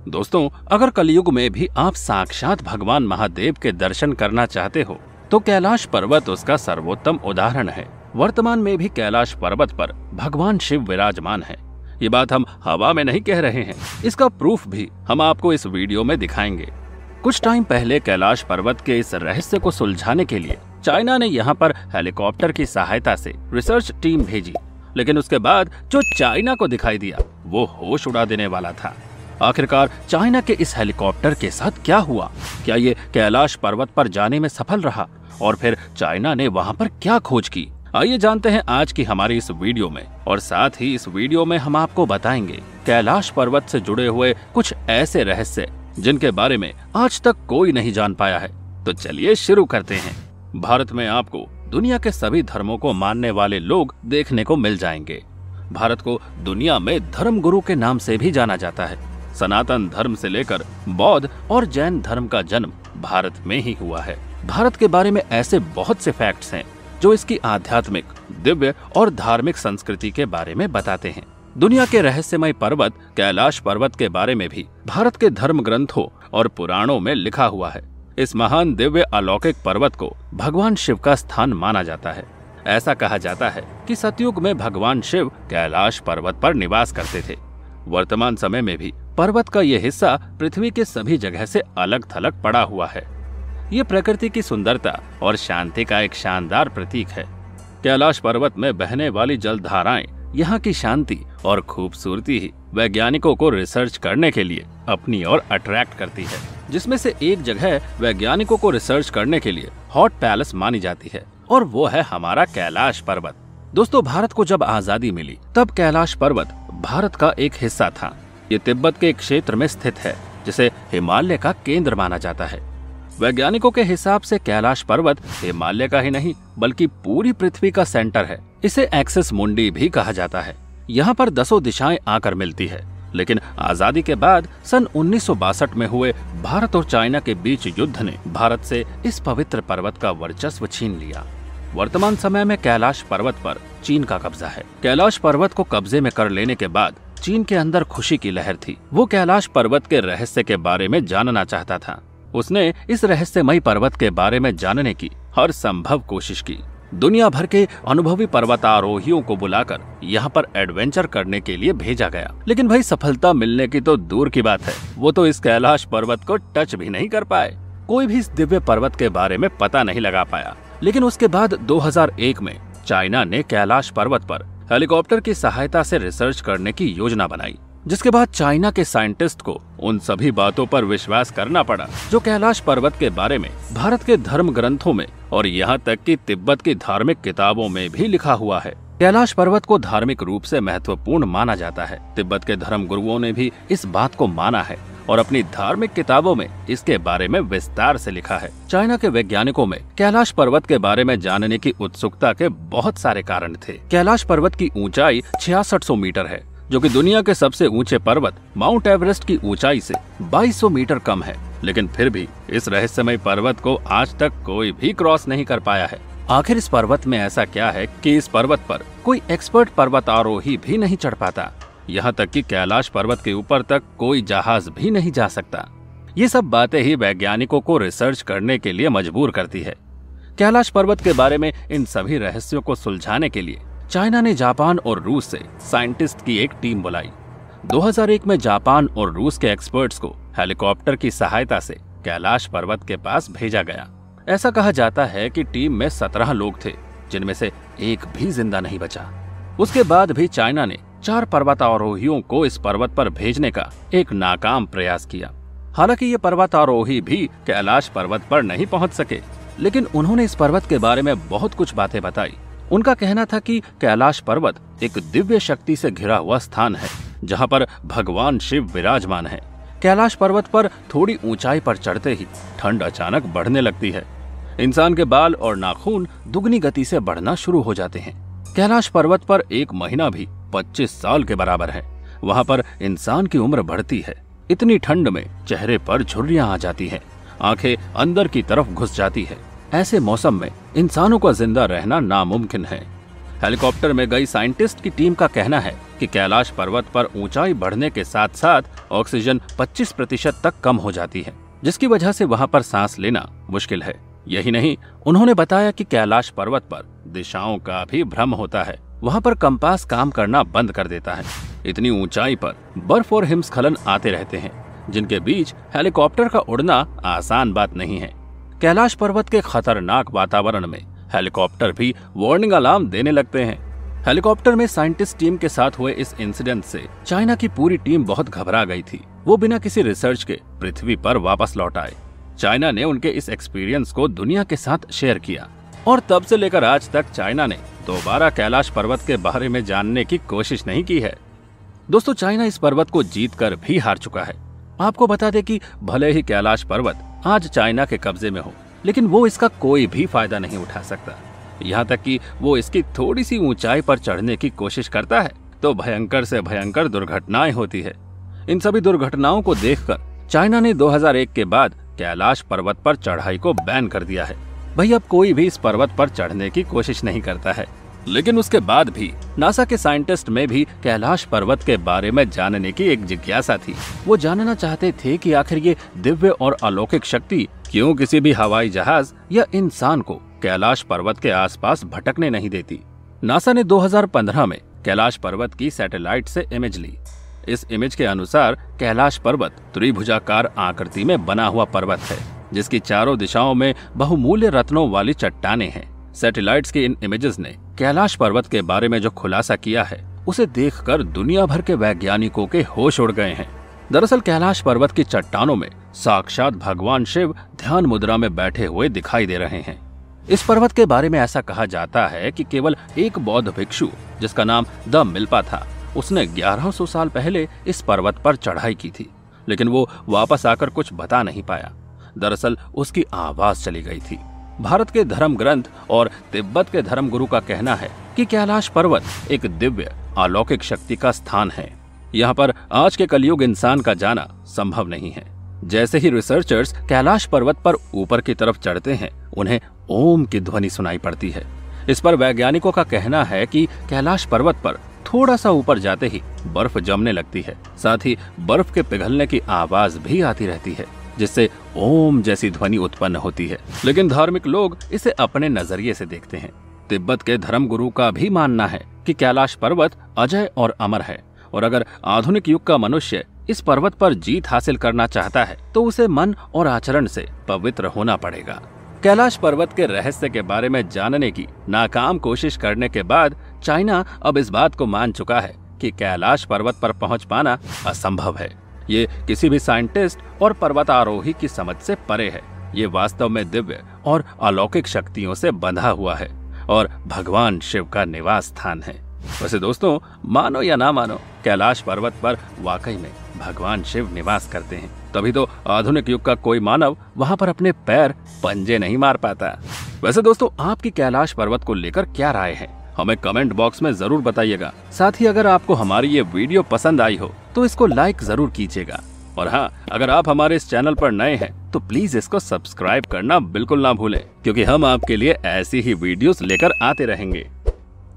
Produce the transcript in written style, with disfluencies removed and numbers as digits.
दोस्तों, अगर कलयुग में भी आप साक्षात भगवान महादेव के दर्शन करना चाहते हो तो कैलाश पर्वत उसका सर्वोत्तम उदाहरण है। वर्तमान में भी कैलाश पर्वत पर भगवान शिव विराजमान है। ये बात हम हवा में नहीं कह रहे हैं, इसका प्रूफ भी हम आपको इस वीडियो में दिखाएंगे। कुछ टाइम पहले कैलाश पर्वत के इस रहस्य को सुलझाने के लिए चाइना ने यहाँ पर हेलीकॉप्टर की सहायता से रिसर्च टीम भेजी, लेकिन उसके बाद जो चाइना को दिखाई दिया वो होश उड़ा देने वाला था। आखिरकार चाइना के इस हेलीकॉप्टर के साथ क्या हुआ? क्या ये कैलाश पर्वत पर जाने में सफल रहा? और फिर चाइना ने वहाँ पर क्या खोज की? आइए जानते हैं आज की हमारी इस वीडियो में। और साथ ही इस वीडियो में हम आपको बताएंगे कैलाश पर्वत से जुड़े हुए कुछ ऐसे रहस्य जिनके बारे में आज तक कोई नहीं जान पाया है। तो चलिए शुरू करते हैं। भारत में आपको दुनिया के सभी धर्मों को मानने वाले लोग देखने को मिल जाएंगे। भारत को दुनिया में धर्म गुरु के नाम से भी जाना जाता है। सनातन धर्म से लेकर बौद्ध और जैन धर्म का जन्म भारत में ही हुआ है। भारत के बारे में ऐसे बहुत से फैक्ट्स हैं जो इसकी आध्यात्मिक, दिव्य और धार्मिक संस्कृति के बारे में बताते हैं। दुनिया के रहस्यमय पर्वत कैलाश पर्वत के बारे में भी भारत के धर्म ग्रंथों और पुराणों में लिखा हुआ है। इस महान दिव्य अलौकिक पर्वत को भगवान शिव का स्थान माना जाता है। ऐसा कहा जाता है कि सतयुग में भगवान शिव कैलाश पर्वत पर निवास करते थे। वर्तमान समय में भी पर्वत का यह हिस्सा पृथ्वी के सभी जगह से अलग थलग पड़ा हुआ है। ये प्रकृति की सुंदरता और शांति का एक शानदार प्रतीक है। कैलाश पर्वत में बहने वाली जलधाराएं यहाँ की शांति और खूबसूरती ही वैज्ञानिकों को रिसर्च करने के लिए अपनी ओर अट्रैक्ट करती है। जिसमें से एक जगह वैज्ञानिकों को रिसर्च करने के लिए हॉट पैलेस मानी जाती है और वो है हमारा कैलाश पर्वत। दोस्तों, भारत को जब आजादी मिली तब कैलाश पर्वत भारत का एक हिस्सा था। ये तिब्बत के एक क्षेत्र में स्थित है जिसे हिमालय का केंद्र माना जाता है। वैज्ञानिकों के हिसाब से कैलाश पर्वत हिमालय का ही नहीं बल्कि पूरी पृथ्वी का सेंटर है। इसे एक्सिस मुंडी भी कहा जाता है। यहाँ पर 10 दिशाएं आकर मिलती है। लेकिन आजादी के बाद सन 1962 में हुए भारत और चाइना के बीच युद्ध ने भारत से इस पवित्र पर्वत का वर्चस्व छीन लिया। वर्तमान समय में कैलाश पर्वत पर चीन का कब्जा है। कैलाश पर्वत को कब्जे में कर लेने के बाद चीन के अंदर खुशी की लहर थी। वो कैलाश पर्वत के रहस्य के बारे में जानना चाहता था। उसने इस रहस्यमयी पर्वत के बारे में जानने की हर संभव कोशिश की। दुनिया भर के अनुभवी पर्वतारोहियों को बुलाकर यहाँ पर एडवेंचर करने के लिए भेजा गया। लेकिन भाई, सफलता मिलने की तो दूर की बात है, वो तो इस कैलाश पर्वत को टच भी नहीं कर पाए। कोई भी इस दिव्य पर्वत के बारे में पता नहीं लगा पाया। लेकिन उसके बाद 2001 में चाइना ने कैलाश पर्वत पर हेलीकॉप्टर की सहायता से रिसर्च करने की योजना बनाई, जिसके बाद चाइना के साइंटिस्ट को उन सभी बातों पर विश्वास करना पड़ा जो कैलाश पर्वत के बारे में भारत के धर्म ग्रंथों में और यहाँ तक कि तिब्बत की धार्मिक किताबों में भी लिखा हुआ है। कैलाश पर्वत को धार्मिक रूप से महत्वपूर्ण माना जाता है। तिब्बत के धर्म गुरुओं ने भी इस बात को माना है और अपनी धार्मिक किताबों में इसके बारे में विस्तार से लिखा है। चाइना के वैज्ञानिकों में कैलाश पर्वत के बारे में जानने की उत्सुकता के बहुत सारे कारण थे। कैलाश पर्वत की ऊंचाई 6600 मीटर है, जो कि दुनिया के सबसे ऊंचे पर्वत माउंट एवरेस्ट की ऊंचाई से 2200 मीटर कम है। लेकिन फिर भी इस रहस्यमय पर्वत को आज तक कोई भी क्रॉस नहीं कर पाया है। आखिर इस पर्वत में ऐसा क्या है कि इस पर्वत पर कोई एक्सपर्ट पर्वतारोही भी नहीं चढ़ पाता? यहाँ तक कि कैलाश पर्वत के ऊपर तक कोई जहाज भी नहीं जा सकता। ये सब बातें ही वैज्ञानिकों को रिसर्च करने के लिए मजबूर करती है। कैलाश पर्वत के बारे में इन सभी रहस्यों को सुलझाने के लिए चाइना ने जापान और रूस से साइंटिस्ट की एक टीम बुलाई। 2001 में जापान और रूस के एक्सपर्ट्स को हेलीकॉप्टर की सहायता से कैलाश पर्वत के पास भेजा गया। ऐसा कहा जाता है कि टीम में 17 लोग थे, जिनमें से एक भी जिंदा नहीं बचा। उसके बाद भी चाइना ने 4 पर्वतारोहियों को इस पर्वत पर भेजने का एक नाकाम प्रयास किया। हालांकि ये पर्वतारोही भी कैलाश पर्वत पर नहीं पहुंच सके, लेकिन उन्होंने इस पर्वत के बारे में बहुत कुछ बातें बताई। उनका कहना था कि कैलाश पर्वत एक दिव्य शक्ति से घिरा हुआ स्थान है, जहां पर भगवान शिव विराजमान है। कैलाश पर्वत पर थोड़ी ऊंचाई पर चढ़ते ही ठंड अचानक बढ़ने लगती है। इंसान के बाल और नाखून दुगनी गति से बढ़ना शुरू हो जाते हैं। कैलाश पर्वत पर एक महीना भी 25 साल के बराबर है। वहां पर इंसान की उम्र बढ़ती है। इतनी ठंड में चेहरे पर झुर्रियां आ जाती हैं, आंखें अंदर की तरफ घुस जाती है। ऐसे मौसम में इंसानों का जिंदा रहना नामुमकिन है। हेलीकॉप्टर में गई साइंटिस्ट की टीम का कहना है कि कैलाश पर्वत पर ऊंचाई बढ़ने के साथ साथ ऑक्सीजन 25% तक कम हो जाती है, जिसकी वजह से वहां पर सांस लेना मुश्किल है। यही नहीं, उन्होंने बताया कि कैलाश पर्वत पर दिशाओं का भी भ्रम होता है। वहां पर कंपास काम करना बंद कर देता है। इतनी ऊंचाई पर बर्फ और हिमस्खलन आते रहते हैं, जिनके बीच हेलीकॉप्टर का उड़ना आसान बात नहीं है। कैलाश पर्वत के खतरनाक वातावरण में हेलीकॉप्टर भी वार्निंग अलार्म देने लगते हैं। हेलीकॉप्टर में साइंटिस्ट टीम के साथ हुए इस इंसिडेंट से चाइना की पूरी टीम बहुत घबरा गई थी। वो बिना किसी रिसर्च के पृथ्वी पर वापस लौट आए। चाइना ने उनके इस एक्सपीरियंस को दुनिया के साथ शेयर किया और तब से लेकर आज तक चाइना ने दोबारा कैलाश पर्वत के बारे में जानने की कोशिश नहीं की है। दोस्तों, चाइना इस पर्वत को जीतकर भी हार चुका है। आपको बता दें कि भले ही कैलाश पर्वत आज चाइना के कब्जे में हो, लेकिन वो इसका कोई भी फायदा नहीं उठा सकता। यहाँ तक कि वो इसकी थोड़ी सी ऊंचाई पर चढ़ने की कोशिश करता है तो भयंकर से भयंकर दुर्घटनाएं होती है। इन सभी दुर्घटनाओं को देखकर चाइना ने 2001 के बाद कैलाश पर्वत पर चढ़ाई को बैन कर दिया है। भाई, अब कोई भी इस पर्वत पर चढ़ने की कोशिश नहीं करता है। लेकिन उसके बाद भी नासा के साइंटिस्ट में भी कैलाश पर्वत के बारे में जानने की एक जिज्ञासा थी। वो जानना चाहते थे कि आखिर ये दिव्य और अलौकिक शक्ति क्यों किसी भी हवाई जहाज या इंसान को कैलाश पर्वत के आसपास भटकने नहीं देती। नासा ने 2015 में कैलाश पर्वत की सैटेलाइट से इमेज ली। इस इमेज के अनुसार कैलाश पर्वत त्रिभुजाकार आकृति में बना हुआ पर्वत है, जिसकी चारों दिशाओं में बहुमूल्य रत्नों वाली चट्टानें हैं। सैटेलाइट्स के इन इमेजेस ने कैलाश पर्वत के बारे में जो खुलासा किया है, उसे देखकर दुनिया भर के वैज्ञानिकों के होश उड़ गए हैं। दरअसल कैलाश पर्वत की चट्टानों में साक्षात भगवान शिव ध्यान मुद्रा में बैठे हुए दिखाई दे रहे हैं। इस पर्वत के बारे में ऐसा कहा जाता है कि केवल एक बौद्ध भिक्षु, जिसका नाम द मिल्पा था, उसने 1100 साल पहले इस पर्वत पर चढ़ाई की थी, लेकिन वो वापस आकर कुछ बता नहीं पाया। दरअसल उसकी आवाज चली गई थी। भारत के धर्म ग्रंथ और तिब्बत के धर्म गुरु का कहना है कि कैलाश पर्वत एक दिव्य अलौकिक शक्ति का स्थान है। यहाँ पर आज के कलयुग इंसान का जाना संभव नहीं है। जैसे ही रिसर्चर्स कैलाश पर्वत पर ऊपर की तरफ चढ़ते हैं, उन्हें ओम की ध्वनि सुनाई पड़ती है। इस पर वैज्ञानिकों का कहना है कि कैलाश पर्वत पर थोड़ा सा ऊपर जाते ही बर्फ जमने लगती है। साथ ही बर्फ के पिघलने की आवाज भी आती रहती है, जिससे ओम जैसी ध्वनि उत्पन्न होती है। लेकिन धार्मिक लोग इसे अपने नजरिए से देखते हैं। तिब्बत के धर्म गुरु का भी मानना है कि कैलाश पर्वत अजय और अमर है, और अगर आधुनिक युग का मनुष्य इस पर्वत पर जीत हासिल करना चाहता है तो उसे मन और आचरण से पवित्र होना पड़ेगा। कैलाश पर्वत के रहस्य के बारे में जानने की नाकाम कोशिश करने के बाद चाइना अब इस बात को मान चुका है कि कैलाश पर्वत पर पहुंच पाना असंभव है। ये किसी भी साइंटिस्ट और पर्वतारोही की समझ से परे है। ये वास्तव में दिव्य और अलौकिक शक्तियों से बंधा हुआ है और भगवान शिव का निवास स्थान है। वैसे दोस्तों, मानो या ना मानो, कैलाश पर्वत पर वाकई में भगवान शिव निवास करते हैं। तभी तो आधुनिक युग का कोई मानव वहां पर अपने पैर पंजे नहीं मार पाता। वैसे दोस्तों, आपकी कैलाश पर्वत को लेकर क्या राय है, हमें कमेंट बॉक्स में जरूर बताइएगा। साथ ही अगर आपको हमारी ये वीडियो पसंद आई हो तो इसको लाइक जरूर कीजिएगा। और हाँ, अगर आप हमारे इस चैनल पर नए हैं तो प्लीज इसको सब्सक्राइब करना बिल्कुल ना भूलें, क्योंकि हम आपके लिए ऐसी ही वीडियोस लेकर आते रहेंगे।